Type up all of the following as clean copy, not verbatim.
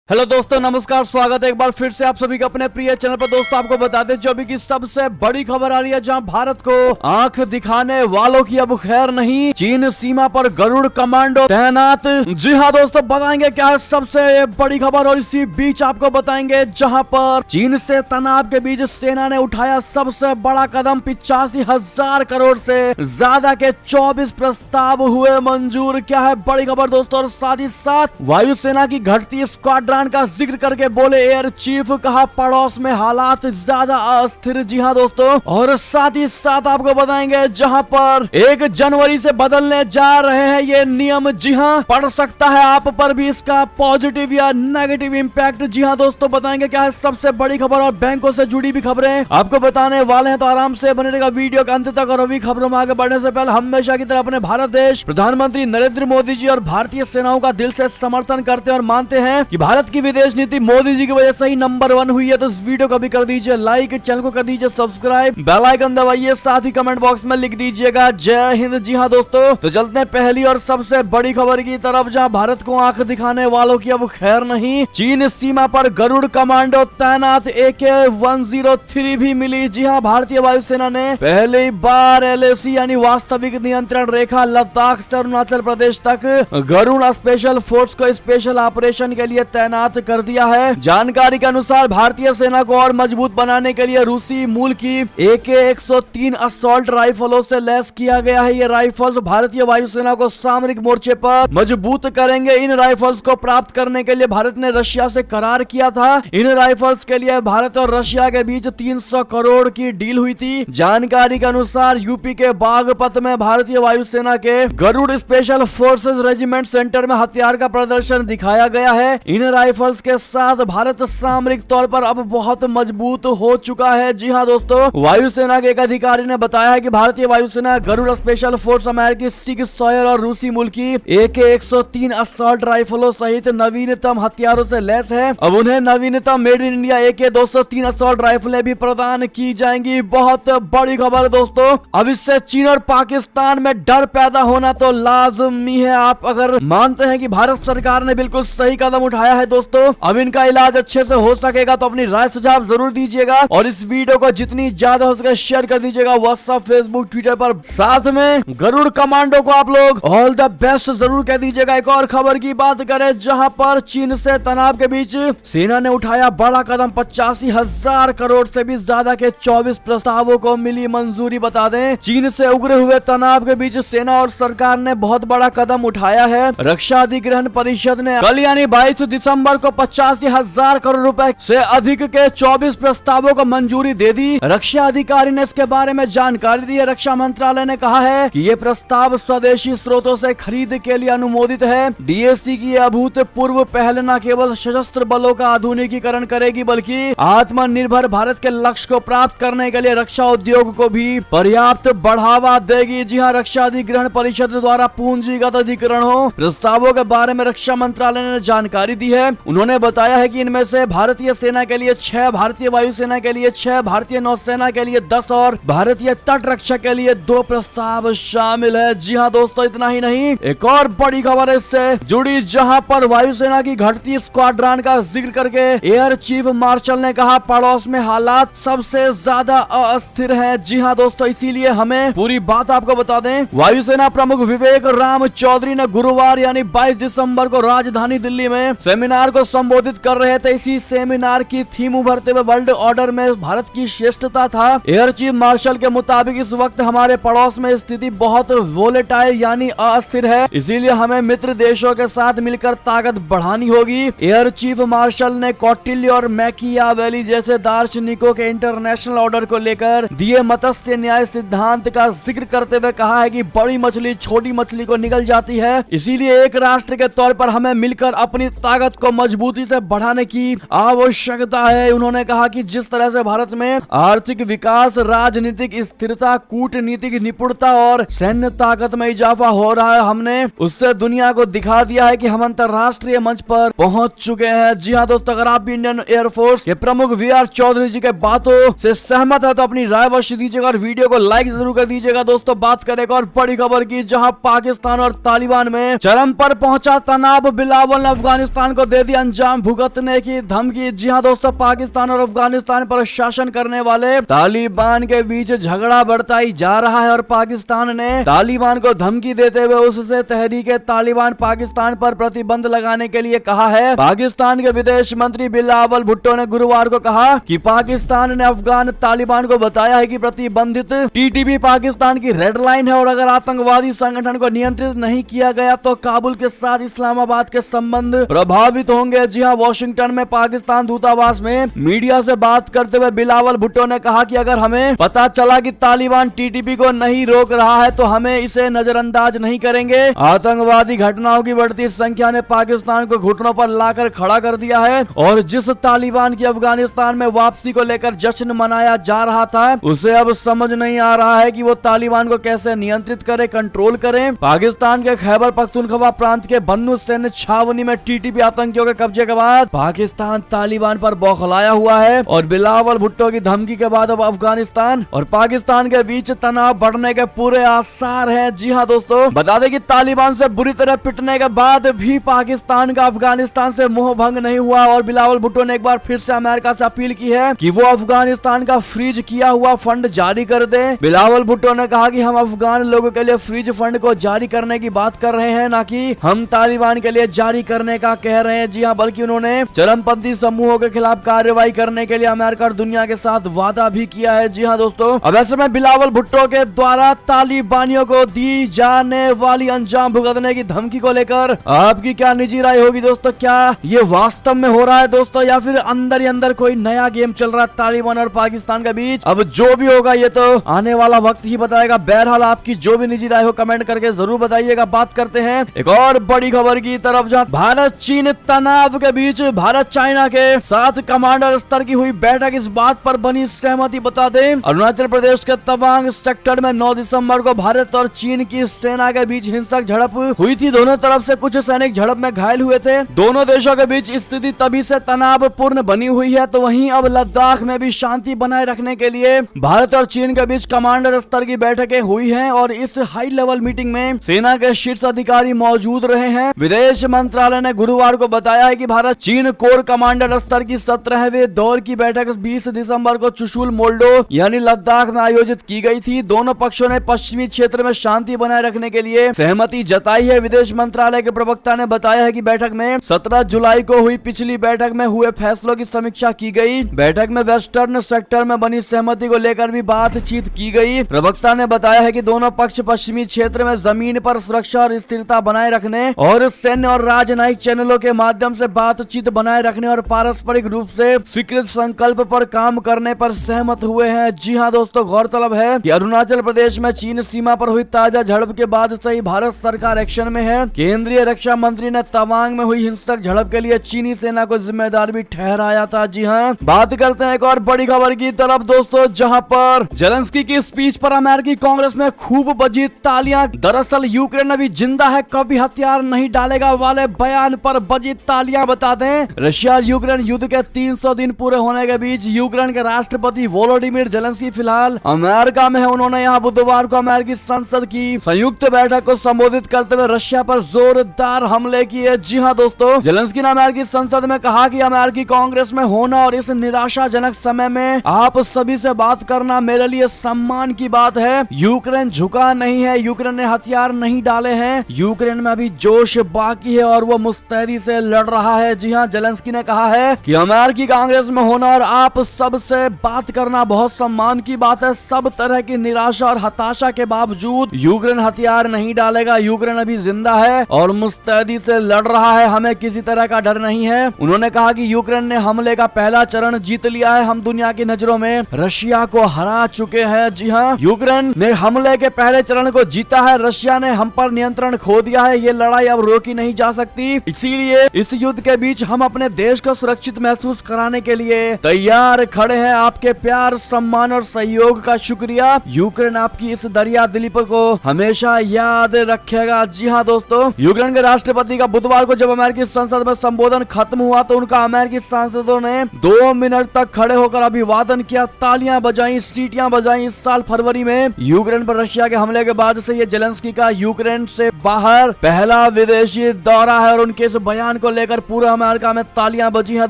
Hello दोस्तों, नमस्कार। स्वागत है एक बार फिर से आप सभी के अपने प्रिय चैनल पर। दोस्तों, आपको बता दें जो अभी की सबसे बड़ी खबर आ रही है, जहां भारत को आंख दिखाने वालों की अब खैर नहीं, चीन सीमा पर गरुड़ कमांडो तैनात। जी हां दोस्तों, बताएंगे क्या है सबसे बड़ी खबर। और इसी बीच आपको बताएंगे जहां पर चीन से तनाव के बीच सेना ने उठाया सबसे बड़ा कदम। 85,000 करोड़ से ज्यादा के 24 प्रस्ताव हुए मंजूर। क्या है बड़ी खबर दोस्तों। और साथ ही साथ वायुसेना की घटती स्क्वाड्रन का जिक्र करके बोले एयर चीफ, कहा पड़ोस में हालात ज्यादा अस्थिर। जी हां दोस्तों, और साथ ही साथ आपको बताएंगे जहां पर 1 जनवरी से बदलने जा रहे हैं ये नियम। जी हां, पड़ सकता है आप पर भी इसका पॉजिटिव या नेगेटिव इम्पैक्ट। जी हां दोस्तों, बताएंगे क्या है सबसे बड़ी खबर। और बैंकों से जुड़ी भी खबरें आपको बताने वाले हैं, तो आराम से बने रहेगा वीडियो के अंत तक। और अभी खबरों में आगे बढ़ने से पहले हमेशा की तरह अपने भारत देश प्रधानमंत्री नरेंद्र मोदी जी और भारतीय सेनाओं का दिल से समर्थन करते हैं और मानते हैं कि भारत की विदेश नीति मोदी जी की वजह से ही नंबर 1 हुई है। तो इस वीडियो को भी कर दीजिए लाइक, चैनल को कर दीजिए सब्सक्राइब, बेल आइकन दबाइए, साथ ही कमेंट बॉक्स में लिख दीजिएगा जय हिंद। जी हां दोस्तों, तो चलते हैं पहली और सबसे बड़ी खबर की तरफ, जहां भारत को आंख दिखाने वालों की अब खैर नहीं। चीन सीमा पर गरुड़ कमांडो तैनात। AK-103 भी मिली। जी हां, भारतीय वायुसेना ने पहली बार LAC यानी वास्तविक नियंत्रण रेखा लद्दाख से अरुणाचल प्रदेश तक गरुड़ स्पेशल फोर्स को स्पेशल ऑपरेशन के लिए तैनात कर दिया है। जानकारी के अनुसार भारतीय सेना को और मजबूत बनाने के लिए रूसी मूल की AK-103 असॉल्ट राइफलों से लैस किया गया है। ये राइफल्स भारतीय वायुसेना को सामरिक मोर्चे पर मजबूत करेंगे। इन राइफल्स को प्राप्त करने के लिए भारत ने रशिया से करार किया था। इन राइफल्स के लिए भारत और रशिया के बीच 300 करोड़ की डील हुई थी। जानकारी के अनुसार यूपी के बागपत में भारतीय वायुसेना के Garud special forces regiment centre में हथियार का प्रदर्शन दिखाया गया है। इन राइफल्स के साथ भारत सामरिक तौर पर अब बहुत मजबूत हो चुका है। जी हां दोस्तों, वायुसेना के एक अधिकारी ने बताया है कि भारतीय वायुसेना गरुड़ स्पेशल फोर्स अमेरिकी सिग सॉयर और रूसी मुल्क की AK-103 असॉल्ट राइफलों सहित नवीनतम हथियारों से लैस है। अब उन्हें नवीनतम made in India AK-203 assault राइफलें भी प्रदान की जाएंगी। बहुत बड़ी खबर दोस्तों। अब इससे चीन और पाकिस्तान में डर पैदा होना तो लाजमी है। आप अगर मानते हैं कि भारत सरकार ने बिल्कुल सही कदम उठाया है दोस्तों, अब इनका इलाज अच्छे से हो सकेगा, तो अपनी राय सुझाव जरूर दीजिएगा। और इस वीडियो को जितनी ज्यादा हो सके शेयर कर दीजिएगा व्हाट्सएप, फेसबुक, ट्विटर पर। साथ में गरुड़ कमांडो को आप लोग ऑल द बेस्ट जरूर कह दीजिएगा। एक और खबर की बात करें, जहां पर चीन से तनाव के बीच सेना ने उठाया बड़ा कदम। 85,000 करोड़ से भी ज्यादा के 24 प्रस्तावों को मिली मंजूरी। बता दें, चीन से उग्रे हुए तनाव के बीच सेना और सरकार ने बहुत बड़ा कदम उठाया है। रक्षा अधिग्रहण परिषद ने कल यानी 22 दिसंबर को 85,000 करोड़ रुपए से अधिक के 24 प्रस्तावों को मंजूरी दे दी। रक्षा अधिकारी ने इसके बारे में जानकारी दी है। रक्षा मंत्रालय ने कहा है कि ये प्रस्ताव स्वदेशी स्रोतों से खरीद के लिए अनुमोदित है। DAC की अभूतपूर्व पहल न केवल सशस्त्र बलों का आधुनिकीकरण करेगी, बल्कि आत्मनिर्भर भारत के लक्ष्य को प्राप्त करने के लिए रक्षा उद्योग को भी पर्याप्त बढ़ावा देगी। जी हाँ, रक्षा अधिग्रहण परिषद द्वारा पूंजीगत अधिग्रहणों प्रस्तावों के बारे में रक्षा मंत्रालय ने जानकारी दी है। उन्होंने बताया है कि इनमें से भारतीय सेना के लिए 6, भारतीय वायुसेना के लिए 6, भारतीय नौसेना के लिए 10 और भारतीय तट रक्षा के लिए 2 प्रस्ताव शामिल है। जी हां दोस्तों, इतना ही नहीं, एक और बड़ी खबर इससे जुड़ी, जहां पर वायुसेना की घटती स्क्वाड्रन का जिक्र करके एयर चीफ मार्शल ने कहा पड़ोस में हालात सबसे ज्यादा अस्थिर है। जी हां दोस्तों, इसीलिए हमें पूरी बात आपको बता दें। वायुसेना प्रमुख विवेक राम चौधरी ने गुरुवार यानी 22 दिसंबर को राजधानी दिल्ली में सेमिनार को संबोधित कर रहे थे। इसी सेमिनार की थीम उभरते हुए वर्ल्ड ऑर्डर में भारत की श्रेष्ठता था। एयर चीफ मार्शल के मुताबिक इस वक्त हमारे पड़ोस में स्थिति बहुत वोलेटाइल यानी अस्थिर है, इसीलिए हमें मित्र देशों के साथ मिलकर ताकत बढ़ानी होगी। एयर चीफ मार्शल ने कौटिल्य और मैकियावेली जैसे दार्शनिकों के इंटरनेशनल ऑर्डर को लेकर दिए मत्स्य न्याय सिद्धांत का जिक्र करते हुए कहा है कि बड़ी मछली छोटी मछली को निगल जाती है, इसीलिए एक राष्ट्र के तौर पर हमें मिलकर अपनी ताकत को मजबूती से बढ़ाने की आवश्यकता है। उन्होंने कहा कि जिस तरह से भारत में आर्थिक विकास, राजनीतिक स्थिरता, कूटनीतिक निपुणता और सैन्य ताकत में इजाफा हो रहा है, हमने उससे दुनिया को दिखा दिया है कि हम अंतरराष्ट्रीय मंच पर पहुंच चुके हैं। जी हाँ दोस्तों, अगर आप भी इंडियन एयरफोर्स के प्रमुख VR चौधरी जी के बातों से सहमत है तो अपनी राय अवश्य दीजिएगा और वीडियो को लाइक जरूर कर दीजिएगा। दोस्तों, बात करेगा और बड़ी खबर की, जहां पाकिस्तान और तालिबान में चरम पर पहुंचा तनाव। बिलावल ने अफगानिस्तान को अंतर्वेदी अंजाम भुगतने की धमकी। जी हाँ दोस्तों, पाकिस्तान और अफगानिस्तान पर शासन करने वाले तालिबान के बीच झगड़ा बढ़ता ही जा रहा है और पाकिस्तान ने तालिबान को धमकी देते हुए उससे तहरीक तालिबान पाकिस्तान पर प्रतिबंध लगाने के लिए कहा है। पाकिस्तान के विदेश मंत्री बिलावल भुट्टो ने गुरुवार को कहा कि पाकिस्तान ने अफगान तालिबान को बताया है कि प्रतिबंधित टीटीपी पाकिस्तान की रेड लाइन है और अगर आतंकवादी संगठन को नियंत्रित नहीं किया गया तो काबुल के साथ इस्लामाबाद के संबंध प्रभावित होंगे। जी हाँ, वॉशिंगटन में पाकिस्तान दूतावास में मीडिया से बात करते हुए बिलावल भुट्टो ने कहा कि अगर हमें पता चला कि तालिबान टीटीपी को नहीं रोक रहा है तो हमें इसे नजरअंदाज नहीं करेंगे। आतंकवादी घटनाओं की बढ़ती संख्या ने पाकिस्तान को घुटनों पर लाकर खड़ा कर दिया है और जिस तालिबान की अफगानिस्तान में वापसी को लेकर जश्न मनाया जा रहा था उसे अब समझ नहीं आ रहा है कि वो तालिबान को कैसे नियंत्रित करे, कंट्रोल करे। पाकिस्तान के खैबर पख्तूनख्वा प्रांत के बन्नू सैन्य छावनी में टीटीपी आतंकियों के कब्जे के बाद पाकिस्तान तालिबान पर बौखलाया हुआ है और बिलावल भुट्टो की धमकी के बाद अब अफगानिस्तान और पाकिस्तान के बीच तनाव बढ़ने के पूरे आसार हैं। जी हाँ दोस्तों, बता दें कि तालिबान से बुरी तरह पिटने के बाद भी पाकिस्तान का अफगानिस्तान से मोह भंग नहीं हुआ और बिलावल भुट्टो ने एक बार फिर से अमेरिका से अपील की है कि वो अफगानिस्तान का फ्रीज किया हुआ फंड जारी कर दे। बिलावल भुट्टो ने कहा कि हम अफगान लोगों के लिए फ्रीज फंड को जारी करने की बात कर रहे हैं, ना कि हम तालिबान के लिए जारी करने का कह रहे हैं। जी हाँ, बल्कि उन्होंने चरमपंथी समूहों के खिलाफ कार्रवाई करने के लिए अमेरिका और दुनिया के साथ वादा भी किया है। जी हाँ दोस्तों, अब ऐसे में बिलावल भुट्टो के द्वारा तालिबानियों को दी जाने वाली अंजाम भुगतने की धमकी को लेकर आपकी क्या निजी राय होगी दोस्तों? क्या ये वास्तव में हो रहा है दोस्तों या फिर अंदर ही अंदर कोई नया गेम चल रहा है तालिबान और पाकिस्तान के बीच? अब जो भी होगा ये तो आने वाला वक्त ही बताएगा। बहरहाल आपकी जो भी निजी राय हो कमेंट करके जरूर बताइएगा। बात करते हैं एक और बड़ी खबर की तरफ, जहां भारत चीन तनाव के बीच भारत चाइना के साथ कमांडर स्तर की हुई बैठक इस बात पर बनी सहमति। बता दें, अरुणाचल प्रदेश के तवांग सेक्टर में 9 दिसंबर को भारत और चीन की सेना के बीच हिंसक झड़प हुई थी। दोनों तरफ से कुछ सैनिक झड़प में घायल हुए थे। दोनों देशों के बीच स्थिति तभी से तनावपूर्ण बनी हुई है। तो वहीं अब लद्दाख में भी शांति बनाए रखने के लिए भारत और चीन के बीच कमांडर स्तर की बैठकें हुई हैं और इस हाई लेवल मीटिंग में सेना के शीर्ष अधिकारी मौजूद रहे हैं। विदेश मंत्रालय ने गुरुवार को बताया है कि भारत चीन कोर कमांडर स्तर की 17वें दौर की बैठक 20 दिसंबर को चुशुल मोल्डो यानी लद्दाख में आयोजित की गई थी। दोनों पक्षों ने पश्चिमी क्षेत्र में शांति बनाए रखने के लिए सहमति जताई है। विदेश मंत्रालय के प्रवक्ता ने बताया है कि बैठक में 17 जुलाई को हुई पिछली बैठक में हुए फैसलों की समीक्षा की गई। बैठक में वेस्टर्न सेक्टर में बनी सहमति को लेकर भी बातचीत की गई। प्रवक्ता ने बताया है कि दोनों पक्ष पश्चिमी क्षेत्र में जमीन पर सुरक्षा और स्थिरता बनाए रखने और सैन्य और राजनयिक चैनलों के माध्यम से बातचीत बनाए रखने और पारस्परिक रूप से स्वीकृत संकल्प पर काम करने पर सहमत हुए हैं। जी हाँ दोस्तों, गौरतलब है कि अरुणाचल प्रदेश में चीन सीमा पर हुई ताजा झड़प के बाद से ही भारत सरकार एक्शन में है। केंद्रीय रक्षा मंत्री ने तवांग में हुई हिंसक झड़प के लिए चीनी सेना को जिम्मेदार भी ठहराया था। जी हाँ, बात करते हैं एक और बड़ी खबर की तरफ दोस्तों, जहां पर जेलेंस्की की स्पीच पर अमेरिकी कांग्रेस में खूब बजी तालियां। दरअसल यूक्रेन अभी जिंदा है, कभी हथियार नहीं डालेगा वाले बयान पर बजी तालियां। बता दें, रशिया यूक्रेन युद्ध के 300 दिन पूरे होने के बीच यूक्रेन के राष्ट्रपति वोलोडिमिर जेलेंस्की फिलहाल अमेरिका में है। उन्होंने यहाँ बुधवार को अमेरिकी संसद की संयुक्त बैठक को संबोधित करते हुए रशिया पर जोरदार हमले किए। जी हाँ दोस्तों, जेलेंस्की ने अमेरिकी संसद में कहा कि अमेरिकी कांग्रेस में होना और इस निराशाजनक समय में आप सभी से बात करना मेरे लिए सम्मान की बात है। यूक्रेन झुका नहीं है, यूक्रेन ने हथियार नहीं डाले हैं, यूक्रेन में अभी जोश बाकी है और वो मुस्तैदी से लड़ रहा है। जी हाँ, जेलेंस्की ने कहा है कि अमेरिकी कांग्रेस में होना और आप सब से बात करना बहुत सम्मान की बात है। सब तरह की निराशा और हताशा के बावजूद यूक्रेन हथियार नहीं डालेगा, यूक्रेन अभी जिंदा है और मुस्तैदी से लड़ रहा है, हमें किसी तरह का डर नहीं है। उन्होंने कहा कि यूक्रेन ने हमले का पहला चरण जीत लिया है, हम दुनिया की नजरों में रशिया को हरा चुके हैं। जी हाँ, यूक्रेन ने हमले के पहले चरण को जीता है, रशिया ने हम पर नियंत्रण खो दिया है, ये लड़ाई अब रोकी नहीं जा सकती। इसीलिए इस युद्ध के बीच हम अपने देश को सुरक्षित महसूस कराने के लिए तैयार खड़े हैं। आपके प्यार, सम्मान और सहयोग का शुक्रिया। यूक्रेन आपकी इस दरिया दिली को हमेशा याद रखेगा। जी हाँ दोस्तों, यूक्रेन के राष्ट्रपति का बुधवार को जब अमेरिकी संसद में संबोधन खत्म हुआ तो उनका अमेरिकी सांसदों ने 2 मिनट तक खड़े होकर अभिवादन किया, तालियां बजाई, सीटियां बजाई। इस साल फरवरी में यूक्रेन पर रशिया के हमले के बाद से ये जेलेंस्की का यूक्रेन से बाहर पहला विदेशी दौरा है और उनके इस बयान को लेकर पूरा अमेरिका में तालियां बजी हैं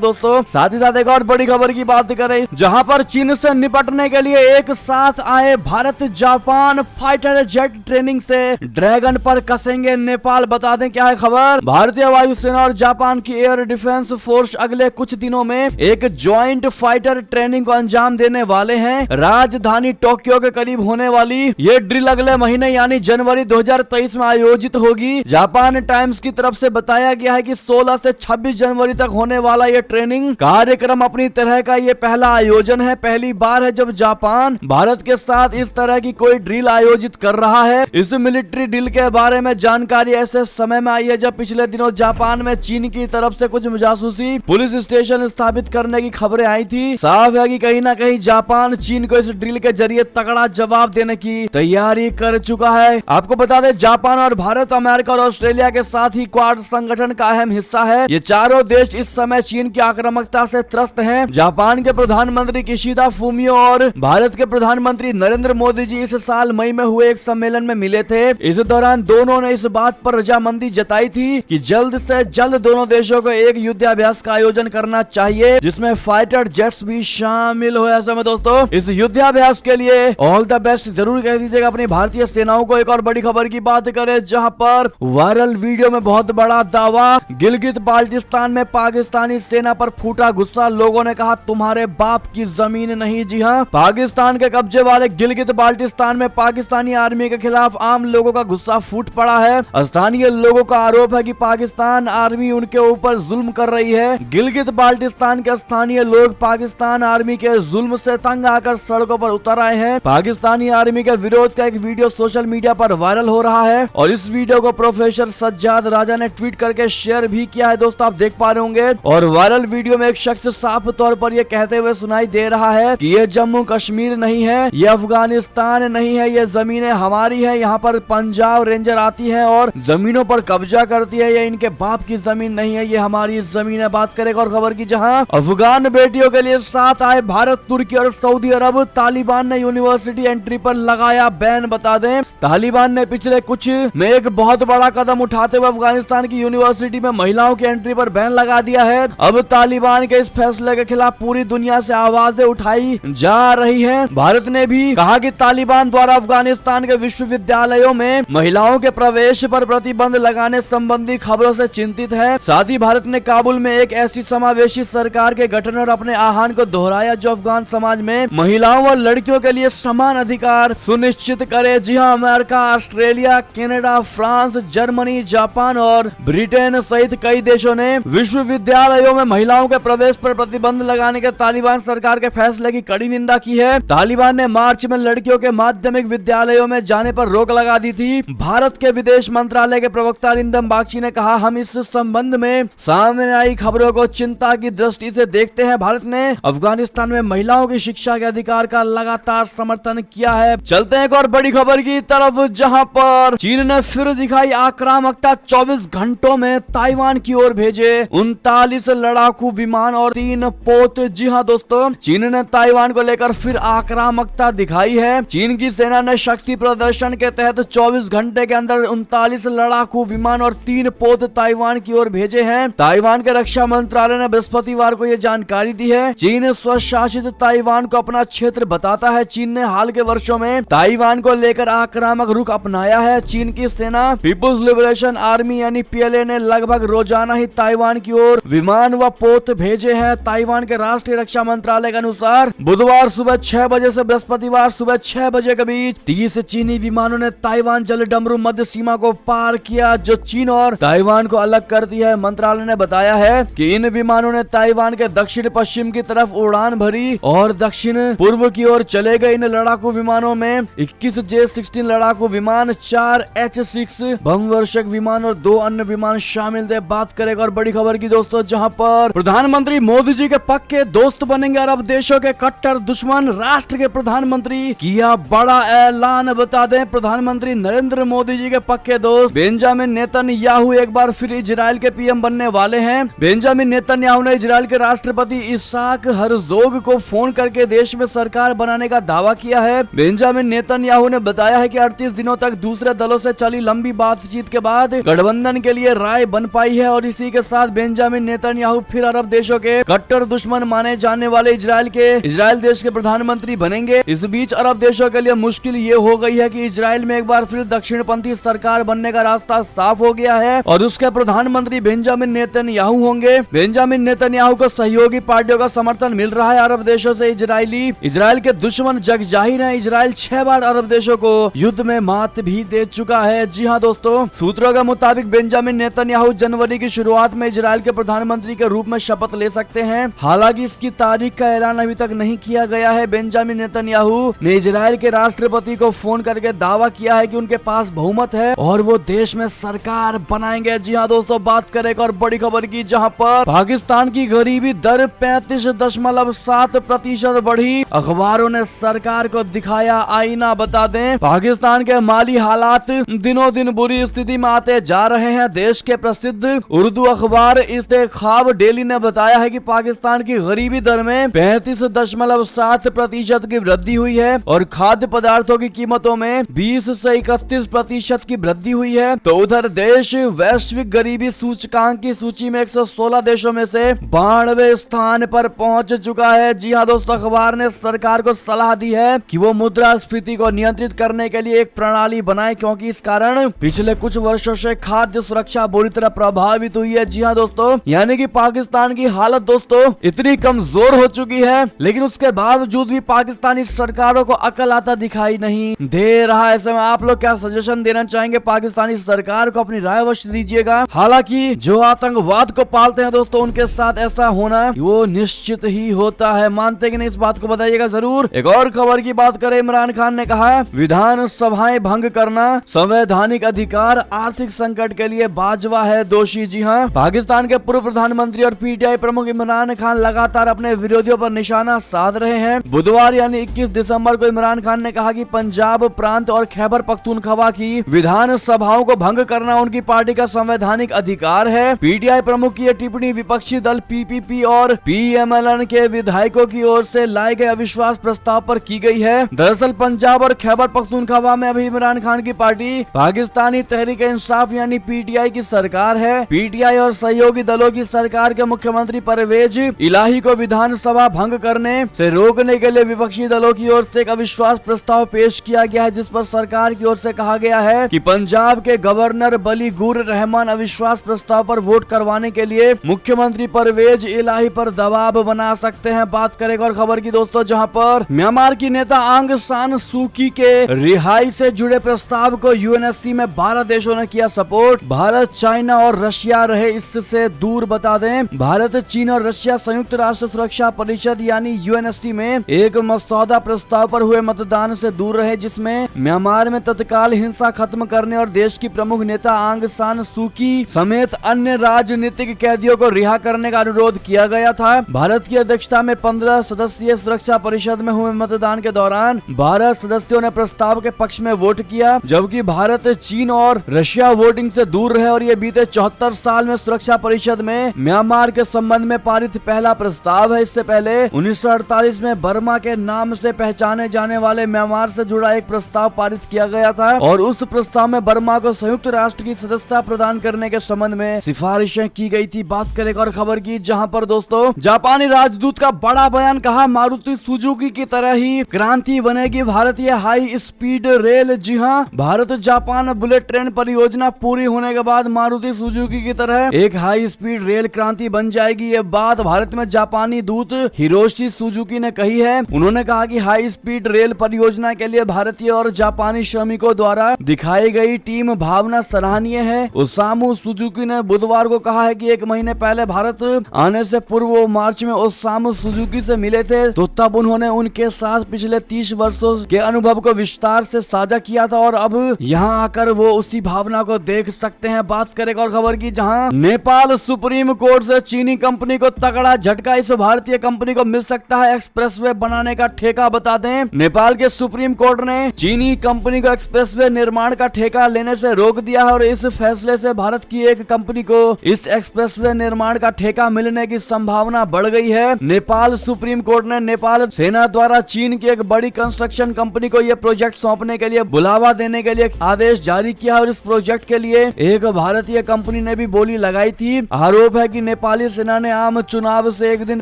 दोस्तों। साथ ही साथ एक और बड़ी खबर की बात करें, जहां पर चीन से निपटने के लिए एक साथ आए Bharat Japan fighter jet training से ड्रैगन पर कसेंगे नेपाल। बता दें क्या है खबर। भारतीय वायुसेना और जापान की एयर डिफेंस फोर्स अगले कुछ दिनों में एक ज्वाइंट फाइटर ट्रेनिंग को अंजाम देने वाले हैं। राजधानी टोक्यो के करीब होने वाली ये ड्रिल अगले महीने यानी जनवरी 2023 में आयोजित होगी। जापान टाइम्स की तरफ से बताया गया है कि 16 से 26 जनवरी तक होने वाला ये ट्रेनिंग कार्यक्रम अपनी तरह का ये पहला आयोजन है। पहली बार है जब जापान भारत के साथ इस तरह की कोई ड्रिल आयोजित कर रहा है। इस मिलिट्री ड्रिल के बारे में जानकारी ऐसे समय में आई है जब पिछले दिनों जापान में चीन की तरफ से कुछ जासूसी पुलिस स्टेशन स्थापित करने की खबरें आई थी। साफ है कि कहीं ना कहीं जापान चीन को इस ड्रिल के जरिए तगड़ा जवाब देने की तैयारी कर चुका है। आपको बता दें जापान और भारत अमेरिका और ऑस्ट्रेलिया के साथ ही क्वाड संगठन का अहम हिस्सा है। ये चारों देश इस समय चीन की आक्रामकता से त्रस्त हैं। जापान के प्रधानमंत्री किशिदा फूमियो और भारत के प्रधानमंत्री नरेंद्र मोदी जी इस साल मई में हुए एक सम्मेलन में मिले थे। इस दौरान दोनों ने इस बात पर रजामंदी जताई थी कि जल्द से जल्द दोनों देशों को एक युद्धाभ्यास का आयोजन करना चाहिए जिसमें फाइटर जेट्स भी शामिल हो। ऐसे में दोस्तों इस युद्धाभ्यास के लिए ऑल द बेस्ट जरूर कह दीजिएगा अपनी भारतीय सेनाओं को। एक और बड़ी खबर की बात करें, जहां पर वायरल वीडियो में बहुत बड़ा दावा, गिलगित बाल्टिस्तान में पाकिस्तानी सेना पर फूटा गुस्सा। लोगों ने कहा तुम्हारे बाप की जमीन नहीं। जी हां, पाकिस्तान के कब्जे वाले गिलगित बाल्टिस्तान में पाकिस्तानी आर्मी के खिलाफ आम लोगों का गुस्सा फूट पड़ा है। स्थानीय लोगों का आरोप है कि पाकिस्तान आर्मी उनके ऊपर जुल्म कर रही है। गिलगित बाल्टिस्तान के स्थानीय लोग पाकिस्तान आर्मी के जुल्म से तंग आकर सड़कों पर उतर आए हैं। पाकिस्तानी आर्मी के विरोध का एक वीडियो सोशल मीडिया पर वायरल हो रहा है और इस वीडियो को प्रोफेसर सज्जाद राजा ने ट्वीट करके शेयर भी किया है। दोस्तों आप देख पा रहे होंगे और वायरल वीडियो में एक शख्स साफ तौर पर यह कहते हुए सुनाई दे रहा है कि ये जम्मू कश्मीर नहीं है, ये अफगानिस्तान नहीं है, ये जमीनें हमारी है। यहाँ पर पंजाब रेंजर आती है और जमीनों पर कब्जा करती है। ये इनके बाप की जमीन नहीं है, ये हमारी जमीन है। बात करें और खबर की, जहाँ अफगान बेटियों के लिए साथ आए भारत, तुर्की और सऊदी अरब। तालिबान ने यूनिवर्सिटी एंट्री पर लगाया बैन। बता दें तालिबान ने पिछले कुछ में एक बहुत बड़ा कदम उठाते हुए अफगानिस्तान की यूनिवर्सिटी में महिलाओं की एंट्री पर बैन लगा दिया है। अब तालिबान के इस फैसले के खिलाफ पूरी दुनिया से आवाजें उठाई जा रही हैं। भारत ने भी कहा कि तालिबान द्वारा अफगानिस्तान के विश्वविद्यालयों में महिलाओं के प्रवेश पर प्रतिबंध लगाने संबंधी खबरों से चिंतित है। साथ ही भारत ने काबुल में एक ऐसी समावेशी सरकार के गठन और अपने आह्वान को दोहराया जो अफगान समाज में महिलाओं और लड़कियों के लिए समान अधिकार सुनिश्चित करे। जी हां, America, Australia, Canada, France, Germany, Japan और ब्रिटेन सहित कई देशों ने विश्वविद्यालयों में महिलाओं के प्रवेश पर प्रतिबंध लगाने के तालिबान सरकार के फैसले की कड़ी निंदा की है। तालिबान ने मार्च में लड़कियों के माध्यमिक विद्यालयों में जाने पर रोक लगा दी थी। भारत के विदेश मंत्रालय के प्रवक्ता अरिंदम बागची ने कहा, हम इस संबंध में सामने आई खबरों को चिंता की दृष्टि से देखते हैं। भारत ने अफगानिस्तान में महिलाओं की शिक्षा के अधिकार का लगातार समर्थन किया है। चलते हैं एक और बड़ी खबर की तरफ, जहां पर चीन ने फिर दिखाई आक्रामकता। 24 घंटों में ताइवान की ओर भेजे 39 लड़ाकू विमान और 3 पोत। जी हां दोस्तों, चीन ने ताइवान को लेकर फिर आक्रामकता दिखाई है। चीन की सेना ने शक्ति प्रदर्शन के तहत 24 घंटे के अंदर 39 लड़ाकू विमान और 3 पोत ताइवान की ओर भेजे हैं। ताइवान के रक्षा मंत्रालय ने बृहस्पतिवार को यह जानकारी दी है। चीन स्वशासित ताइवान को अपना क्षेत्र बताता है। चीन ने हाल के वर्षों में ताइवान को लेकर आक्रामक रुख अपनाया है। चीन की सेना पीपुल्स लिबरेशन आर्मी यानी पीएलए ने लगभग रोजाना ही ताइवान की ओर विमान व पोत भेजे हैं। ताइवान के राष्ट्रीय रक्षा मंत्रालय के अनुसार बुधवार सुबह 6 बजे से बृहस्पतिवार सुबह 6 बजे के बीच 30 चीनी विमानों ने ताइवान जल डमरू मध्य सीमा को पार किया, जो चीन और ताइवान को अलग करती है। मंत्रालय ने बताया है कि इन विमानों ने ताइवान के दक्षिण पश्चिम की तरफ उड़ान भरी और दक्षिण पूर्व की ओर चले गए। इन लड़ाकू विमानों में 21 J-16 लड़ाकू विमान, 4 H-6 बमवर्षक विमान और 2 अन्य विमान शामिल थे। बात करेगा और बड़ी खबर की दोस्तों, जहां पर प्रधानमंत्री मोदी जी के पक्के दोस्त बनेंगे अरब देशों के कट्टर दुश्मन। राष्ट्र के प्रधानमंत्री किया बड़ा ऐलान। बता दें प्रधानमंत्री नरेंद्र मोदी जी के पक्के दोस्त बेंजामिन नेतन्याहू एक बार फिर इजराइल के पीएम बनने वाले हैं। बेंजामिन नेतन्याहू ने इजराइल के राष्ट्रपति इसाक हरजोग को फोन करके देश में सरकार बनाने का दावा किया है। बेंजामिन नेतन्याहू ने बताया है कि 38 दिनों तक दूसरे दलों से चली लंबी बातचीत के बाद गठबंधन के लिए राय बन पाई है है और इसी के साथ बेंजामिन नेतन्याहू फिर अरब देशों के कट्टर दुश्मन माने जाने वाले इजराइल देश के प्रधानमंत्री बनेंगे। इस बीच अरब देशों के लिए मुश्किल ये हो गई है कि इजराइल में एक बार फिर दक्षिणपंथी सरकार बनने का रास्ता साफ हो गया है और उसके प्रधानमंत्री बेंजामिन नेतन्याहू होंगे। बेंजामिन नेतन्याहू को सहयोगी पार्टियों का समर्थन मिल रहा है अरब देशों से। इजराइल के दुश्मन जग जाहिर है। इजराइल 6 बार अरब देशों को युद्ध में मात भी दे चुका है। जी हाँ दोस्तों, सूत्रों के मुताबिक बेंजामिन नेतन्याहू जनवरी की शुरुआत में इजराइल के प्रधानमंत्री के रूप में शपथ ले सकते हैं। हालांकि इसकी तारीख का ऐलान अभी तक नहीं किया गया है। बेंजामिन नेतन्याहू ने इजराइल के राष्ट्रपति को फोन करके दावा किया है कि उनके पास बहुमत है और वो देश में सरकार बनाएंगे। जी हाँ दोस्तों, बात करें एक और बड़ी खबर की, जहाँ पर पाकिस्तान की गरीबी दर 35.7% बढ़ी। अखबारों ने सरकार को दिखाया आईना। बता दें, पाकिस्तान के माली हालात दिनों दिन बुरी स्थिति में आते जा रहे हैं। देश के प्रसिद्ध उर्दू अखबार इस्तेखाब डेली ने बताया है कि पाकिस्तान की गरीबी दर में 35.7% की वृद्धि हुई है और खाद्य पदार्थों की कीमतों में 20 से 31% की वृद्धि हुई है। तो उधर देश वैश्विक गरीबी सूचकांक की सूची में 116 देशों में से 92वें स्थान पर पहुंच चुका है। जी हाँ दोस्तों, अखबार ने सरकार को सलाह दी है कि वो मुद्रास्फीति को नियंत्रित करने के लिए एक प्रणाली बनाए, क्योंकि इस कारण पिछले कुछ वर्षों से खाद्य सुरक्षा बुरी तरह प्रभावित हुई है। जी हाँ दोस्तों, यानी कि पाकिस्तान की हालत दोस्तों इतनी कमजोर हो चुकी है, लेकिन उसके बावजूद भी पाकिस्तानी सरकारों को अकल आता दिखाई नहीं दे रहा है। ऐसे में आप लोग क्या सजेशन देना चाहेंगे पाकिस्तानी सरकार को? अपनी राय अवश्य दीजिएगा। हालांकि जो आतंकवाद को पालते हैं दोस्तों, उनके साथ ऐसा होना वो निश्चित ही होता है। मानते कि नहीं, इस बात को बताइएगा जरूर। एक और खबर की बात करें, इमरान खान ने कहा विधान सभाएं भंग करना संवैधानिक अधिकार, आर्थिक संकट के लिए बाजवा है दोषी। जी हाँ, पाकिस्तान के पूर्व प्रधानमंत्री और पीटीआई प्रमुख इमरान खान लगातार अपने विरोधियों पर निशाना साध रहे हैं। बुधवार यानी 21 दिसंबर को इमरान खान ने कहा कि पंजाब प्रांत और खैबर पख्तूनख्वा की विधान सभाओं को भंग करना उनकी पार्टी का संवैधानिक अधिकार है। पीटीआई प्रमुख की यह टिप्पणी विपक्षी दल पीपीपी और पीएमएलएन के विधायकों की ओर से लाए गए अविश्वास प्रस्ताव पर की गई है। दरअसल पंजाब और खैबर पख्तूनख्वा में अभी इमरान खान की पार्टी पाकिस्तानी तहरीक इंसाफ यानी पीटीआई की सरकार है। पीटीआई और सहयोगी दलों की सरकार के मुख्यमंत्री परवेज इलाही को विधानसभा भंग करने से रोकने के लिए विपक्षी दलों की ओर से एक अविश्वास प्रस्ताव पेश किया गया है, जिस पर सरकार की ओर से कहा गया है कि पंजाब के गवर्नर बलीगुर रहमान अविश्वास प्रस्ताव पर वोट करवाने के लिए मुख्यमंत्री परवेज इलाही पर दबाव बना सकते हैं। बात करें और खबर की दोस्तों, जहां पर म्यांमार की नेता आंग सान सूकी के रिहाई से जुड़े प्रस्ताव को यूएनएससी में 12 देशों ने किया सपोर्ट। भारत, चाइना और रशिया रहे इससे दूर। बता दें, भारत, चीन और रशिया संयुक्त राष्ट्र सुरक्षा परिषद यानी यूएनएससी में एक मसौदा प्रस्ताव पर हुए मतदान से दूर रहे, जिसमें म्यांमार में तत्काल हिंसा खत्म करने और देश की प्रमुख नेता आंग सान सूकी समेत अन्य राजनीतिक कैदियों को रिहा करने का अनुरोध किया गया था। भारत की अध्यक्षता में 15 सदस्यीय सुरक्षा परिषद में हुए मतदान के दौरान 12 सदस्यों ने प्रस्ताव के पक्ष में वोट किया, जबकि भारत, चीन और रशिया वोटिंग से दूर रहे और ये बीते 74 साल में सुरक्षा परिषद में म्यांमार के संबंध में पारित पहला प्रस्ताव है। इससे पहले 1948 में बर्मा के नाम से पहचाने जाने वाले म्यांमार से जुड़ा एक प्रस्ताव पारित किया गया था और उस प्रस्ताव में बर्मा को संयुक्त राष्ट्र की सदस्यता प्रदान करने के संबंध में सिफारिशें की गई थी। बात करें और खबर की, जहां पर दोस्तों जापानी राजदूत का बड़ा बयान, कहा मारुति सुजुकी की तरह ही क्रांति बनेगी भारतीय हाई स्पीड रेल। जी हां, भारत जापान बुलेट ट्रेन परियोजना पूरी होने के बाद मारुति सुजुकी की तरह एक हाई स्पीड रेल क्रांति बन जाएगी। ये बात भारत में जापानी दूत हिरोशी सुजुकी ने कही है। उन्होंने कहा कि हाई स्पीड रेल परियोजना के लिए भारतीय और जापानी श्रमिकों द्वारा दिखाई गई टीम भावना सराहनीय है। ओसामू सुजुकी ने बुधवार को कहा है कि एक महीने पहले भारत आने से पूर्व वो मार्च में ओसामू सुजुकी से मिले थे, तो तब उन्होंने उनके साथ पिछले 30 वर्षों के अनुभव को विस्तार से साझा किया था और अब यहाँ आकर वो उसी भावना को देख सकते हैं। बात करें और खबर की, जहाँ नेपाल सुप्रीम कोर्ट से चीनी कंपनी को तगड़ा झटका, इस भारतीय कंपनी को मिल सकता है एक्सप्रेसवे बनाने का ठेका। बता दें, नेपाल के सुप्रीम कोर्ट ने चीनी कंपनी को एक्सप्रेसवे निर्माण का ठेका लेने से रोक दिया है और इस फैसले से भारत की एक कंपनी को इस एक्सप्रेसवे निर्माण का ठेका मिलने की संभावना बढ़ गई है। नेपाल सुप्रीम कोर्ट ने नेपाल सेना द्वारा चीन की एक बड़ी कंस्ट्रक्शन कंपनी को यह प्रोजेक्ट सौंपने के लिए बुलावा देने के लिए आदेश जारी किया और इस प्रोजेक्ट के लिए एक भारतीय कंपनी ने भी बोली लगाई थी। आरोप है कि नेपाली सेना ने आम चुनाव से एक दिन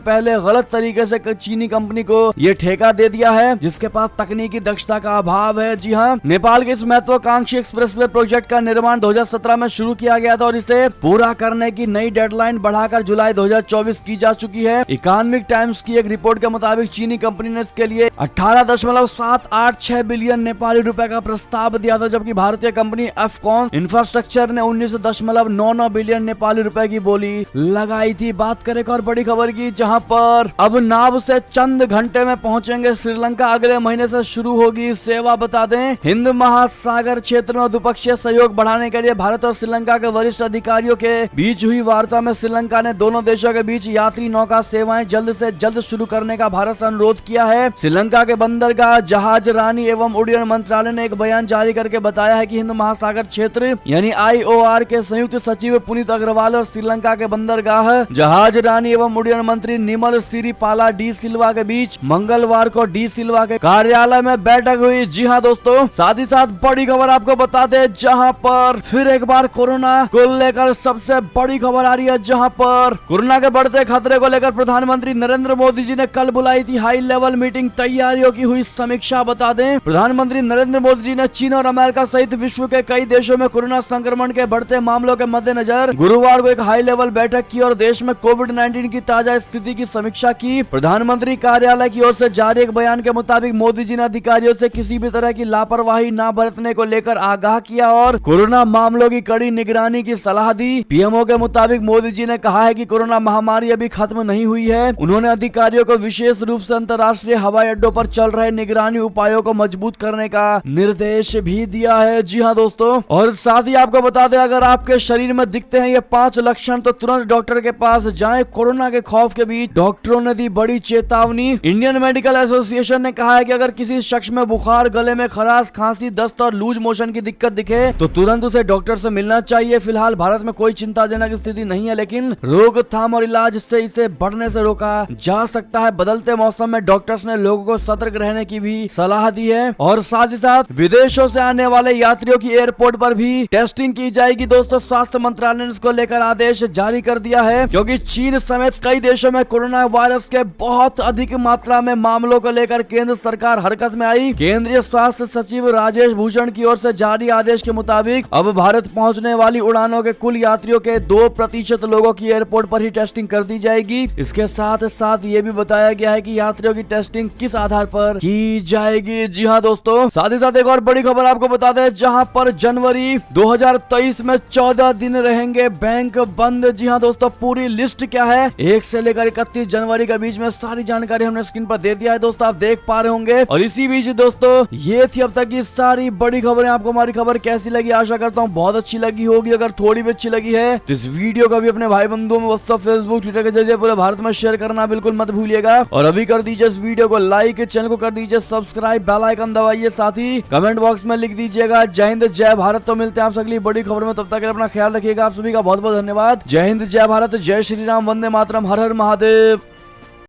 पहले गलत तरीके से चीनी कंपनी को ये ठेका दे दिया है, जिसके पास तकनीकी दक्षता का अभाव है। जी हाँ, नेपाल के इस महत्वाकांक्षी एक्सप्रेसवे प्रोजेक्ट का निर्माण 2017 में शुरू किया गया था और इसे पूरा करने की नई डेडलाइन बढ़ाकर जुलाई 2024 की जा चुकी है। इकोनॉमिक टाइम्स की एक रिपोर्ट के मुताबिक चीनी कंपनी ने इसके लिए 18.786 बिलियन नेपाली रुपए का प्रस्ताव दिया था, जबकि भारतीय कंपनी अफकॉन इंफ्रास्ट्रक्चर ने 19.99 बिलियन नेपाली रुपए की बोली लगाई थी। बात करें एक और बड़ी खबर की, जहां पर अब नाव से चंद घंटे में पहुंचेंगे श्रीलंका। अगले महीने से शुरू होगी सेवा। बता दें, हिंद महासागर क्षेत्र में द्विपक्षीय सहयोग बढ़ाने के लिए भारत और श्रीलंका के वरिष्ठ अधिकारियों के बीच हुई वार्ता में श्रीलंका ने दोनों देशों के बीच यात्री नौका सेवाएं जल्द से जल्द शुरू करने का भारत से अनुरोध किया है। श्रीलंका के बंदरगाह, जहाज रानी एवं उड्डयन मंत्रालय ने एक बयान जारी करके बताया है कि हिंद महासागर क्षेत्र यानी IOR के संयुक्त सचिव पुनीत अग्रवाल और श्रीलंका के बंदरगाह, जहाज रानी एवं उड्डयन मंत्री निमल सिरिपाला डी सिल्वा के बीच मंगलवार को डी सिल्वा के कार्यालय में बैठक हुई। जी हाँ दोस्तों, साथ ही साथ बड़ी खबर आपको बता दे, जहां पर फिर एक बार कोरोना को लेकर सबसे बड़ी खबर आ रही है, जहां पर कोरोना के बढ़ते खतरे को लेकर प्रधानमंत्री नरेंद्र मोदी जी ने कल बुलाई थी हाई लेवल मीटिंग। तैयारियों की हुई समीक्षा। बता दें, प्रधानमंत्री नरेंद्र मोदी जी ने चीन और अमेरिका सहित विश्व के कई देशों में कोरोना संक्रमण के बढ़ते मामलों के मद्देनजर गुरुवार को एक हाई लेवल बैठक की और देश में कोविड-19 की ताजा स्थिति की समीक्षा की। प्रधानमंत्री कार्यालय की ओर से जारी एक बयान के मुताबिक मोदी जी ने अधिकारियों से किसी भी तरह की लापरवाही न बरतने को लेकर आगाह किया और कोरोना मामलों की कड़ी निगरानी की सलाह दी। पीएमओ के मुताबिक मोदी जी ने कहा है कि कोरोना महामारी अभी खत्म नहीं हुई है। उन्होंने अधिकारियों को विशेष रूप से अंतर्राष्ट्रीय हवाई अड्डों पर चल रहे निगरानी उपायों को मजबूत करने का निर्देश भी दिया है। जी हाँ दोस्तों, और साथ ही आपको बता दें, अगर आपके शरीर में दिखते हैं ये 5 लक्षण तो तुरंत डॉक्टर के पास जाएं। कोरोना के खौफ के बीच डॉक्टरों ने दी बड़ी चेतावनी। इंडियन मेडिकल एसोसिएशन ने कहा है कि अगर किसी शख्स में बुखार, गले में खराश, खांसी, दस्त और लूज मोशन की दिक्कत दिखे तो तुरंत उसे डॉक्टर से मिलना चाहिए। फिलहाल भारत में कोई चिंताजनक स्थिति नहीं है, लेकिन रोकथाम और इलाज से इसे बढ़ने से रोका जा सकता है। बदलते मौसम में डॉक्टर्स ने लोगों को सतर्क रहने की भी सलाह दी है और साथ ही साथ विदेशों से आने वाले यात्रियों की एयरपोर्ट पर भी टेस्टिंग की जाएगी। दोस्तों, स्वास्थ्य मंत्रालय ने इसको लेकर आदेश जारी कर दिया है, क्योंकि चीन समेत कई देशों में कोरोना वायरस के बहुत अधिक मात्रा में मामलों को लेकर केंद्र सरकार हरकत में आई। केंद्रीय स्वास्थ्य सचिव राजेश भूषण की ओर से जारी आदेश के मुताबिक अब भारत पहुंचने वाली उड़ानों के कुल यात्रियों के 2% लोगों की एयरपोर्ट पर ही टेस्टिंग कर दी जाएगी। इसके साथ साथ ये भी बताया गया है कि यात्रियों की टेस्टिंग किस आधार पर की जाएगी। जी हाँ दोस्तों, साथ ही साथ एक और बड़ी खबर आपको बता दें, जहां पर जनवरी 2023 में 14 दिन रहेंगे बैंक बंद। जी हाँ दोस्तों, पूरी लिस्ट क्या है 1 से लेकर 31 जनवरी के बीच में सारी जानकारी हमने स्क्रीन पर दे दिया है। दोस्तों, आप देख पा रहे होंगे। और इसी बीच दोस्तों, ये थी अब तक की सारी बड़ी खबरें। आपको हमारी खबर कैसी लगी? आशा करता हूँ बहुत अच्छी लगी होगी। अगर थोड़ी भी अच्छी लगी है तो इस वीडियो को भी अपने भाई बंधुओं में व्हाट्सएप, फेसबुक, ट्विटर के जरिए पूरे भारत में शेयर करना बिल्कुल मत भूलिएगा। और अभी कर दीजिए इस वीडियो को लाइक, चैनल को कर दीजिए सब्सक्राइब, बेल आइकन दबाइए, साथ ही कमेंट बॉक्स में लिख दीजिएगा जय हिंद जय भारत। तो मिलते हैं आपसे अगली बड़ी खबर में, तब तक अपना ख्याल रखिएगा। आप सभी का बहुत बहुत धन्यवाद। जय हिंद जय भारत, जय श्री राम, वंदे मातरम, हर हर महादेव।